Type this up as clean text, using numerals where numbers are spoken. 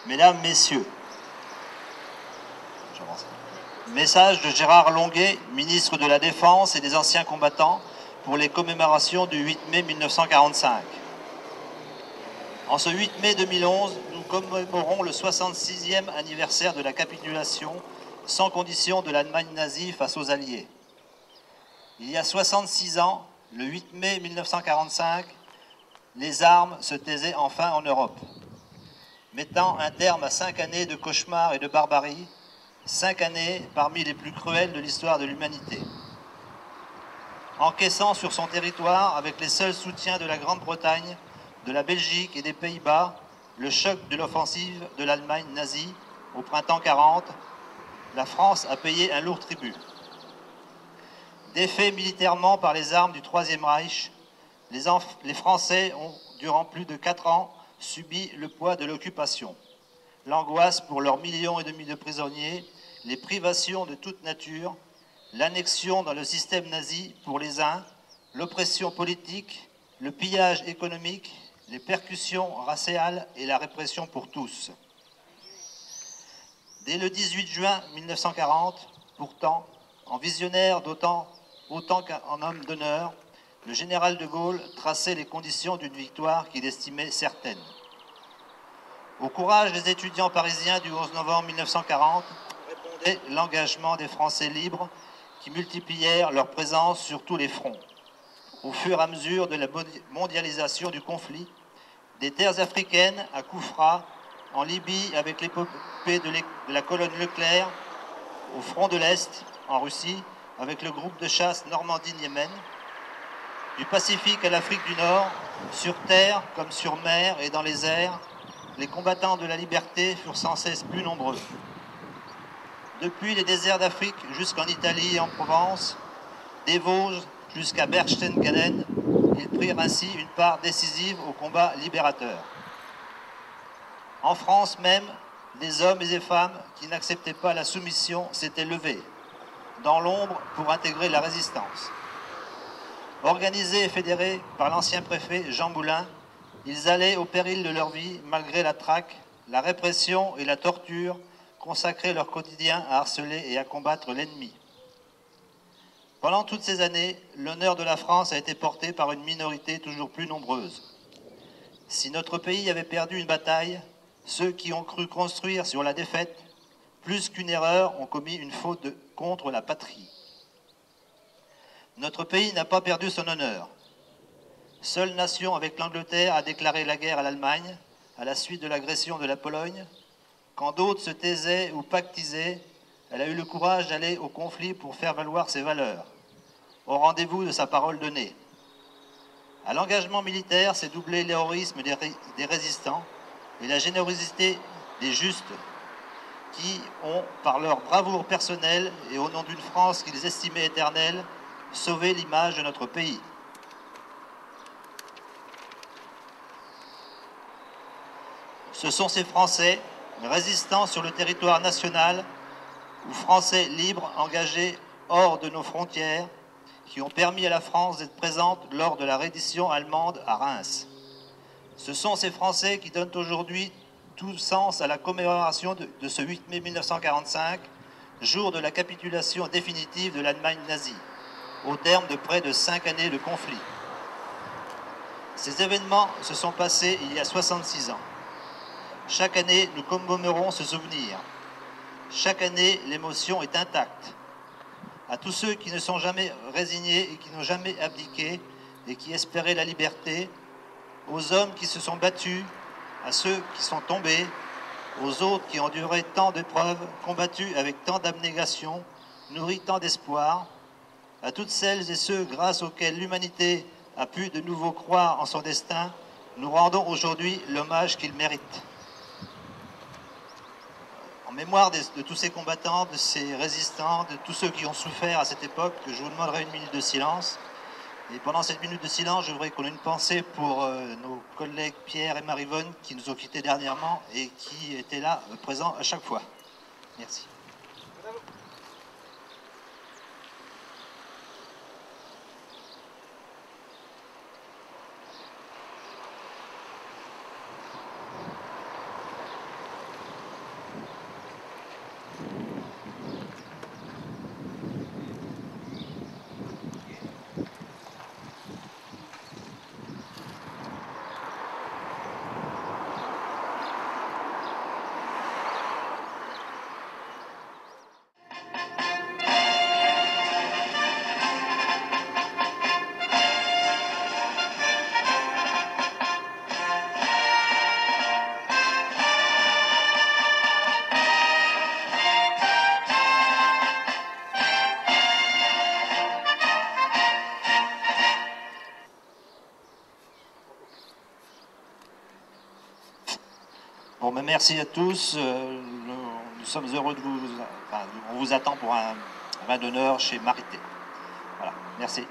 Mesdames, Messieurs, message de Gérard Longuet, ministre de la Défense et des Anciens Combattants, pour les commémorations du 8 mai 1945. En ce 8 mai 2011, nous commémorons le 66e anniversaire de la capitulation sans condition de l'Allemagne nazie face aux Alliés. Il y a 66 ans, le 8 mai 1945, les armes se taisaient enfin en Europe, mettant un terme à 5 années de cauchemar et de barbarie, 5 années parmi les plus cruelles de l'histoire de l'humanité. Encaissant sur son territoire, avec les seuls soutiens de la Grande-Bretagne, de la Belgique et des Pays-Bas, le choc de l'offensive de l'Allemagne nazie au printemps 40, la France a payé un lourd tribut. Défaits militairement par les armes du Troisième Reich, les Français ont, durant plus de 4 ans, subi le poids de l'occupation, l'angoisse pour leurs 1,5 millions de prisonniers, les privations de toute nature, l'annexion dans le système nazi pour les uns, l'oppression politique, le pillage économique, les percussions raciales et la répression pour tous. Dès le 18 juin 1940, pourtant, en visionnaire autant qu'en homme d'honneur, le général de Gaulle traçait les conditions d'une victoire qu'il estimait certaine. Au courage des étudiants parisiens du 11 novembre 1940 répondait l'engagement des Français libres qui multiplièrent leur présence sur tous les fronts. Au fur et à mesure de la mondialisation du conflit, des terres africaines à Koufra, en Libye avec l'épopée de la colonne Leclerc, au front de l'Est, en Russie, avec le groupe de chasse Normandie-Niemen, du Pacifique à l'Afrique du Nord, sur terre comme sur mer et dans les airs, les combattants de la liberté furent sans cesse plus nombreux. Depuis les déserts d'Afrique jusqu'en Italie et en Provence, des Vosges jusqu'à Berchtesgaden, ils prirent ainsi une part décisive au combat libérateur. En France même, des hommes et des femmes qui n'acceptaient pas la soumission s'étaient levés, dans l'ombre pour intégrer la résistance. Organisés et fédérés par l'ancien préfet Jean Moulin, ils allaient au péril de leur vie, malgré la traque, la répression et la torture, consacrer leur quotidien à harceler et à combattre l'ennemi. Pendant toutes ces années, l'honneur de la France a été porté par une minorité toujours plus nombreuse. Si notre pays avait perdu une bataille, ceux qui ont cru construire sur la défaite, plus qu'une erreur, ont commis une faute contre la patrie. Notre pays n'a pas perdu son honneur. Seule nation avec l'Angleterre a déclaré la guerre à l'Allemagne à la suite de l'agression de la Pologne. Quand d'autres se taisaient ou pactisaient, elle a eu le courage d'aller au conflit pour faire valoir ses valeurs, au rendez-vous de sa parole donnée. À l'engagement militaire s'est doublé l'héroïsme des résistants et la générosité des justes qui ont, par leur bravoure personnelle et au nom d'une France qu'ils estimaient éternelle, sauvé l'image de notre pays. Ce sont ces Français, résistants sur le territoire national, ou Français libres engagés hors de nos frontières, qui ont permis à la France d'être présente lors de la reddition allemande à Reims. Ce sont ces Français qui donnent aujourd'hui tout sens à la commémoration de ce 8 mai 1945, jour de la capitulation définitive de l'Allemagne nazie, au terme de près de 5 années de conflit. Ces événements se sont passés il y a 66 ans. Chaque année, nous commémorons ce souvenir. Chaque année, l'émotion est intacte. À tous ceux qui ne sont jamais résignés et qui n'ont jamais abdiqué et qui espéraient la liberté, aux hommes qui se sont battus, à ceux qui sont tombés, aux autres qui ont enduré tant d'épreuves, combattu avec tant d'abnégation, nourri tant d'espoir, à toutes celles et ceux grâce auxquels l'humanité a pu de nouveau croire en son destin, nous rendons aujourd'hui l'hommage qu'ils méritent. En mémoire de tous ces combattants, de ces résistants, de tous ceux qui ont souffert à cette époque, je vous demanderai une minute de silence. Et pendant cette minute de silence, je voudrais qu'on ait une pensée pour nos collègues Pierre et Marie-Vonne qui nous ont quittés dernièrement et qui étaient là, présents à chaque fois. Merci. Bon, ben, merci à tous. Nous sommes heureux de vous... Enfin, on vous attend pour un vin d'honneur chez Marité. Voilà, merci.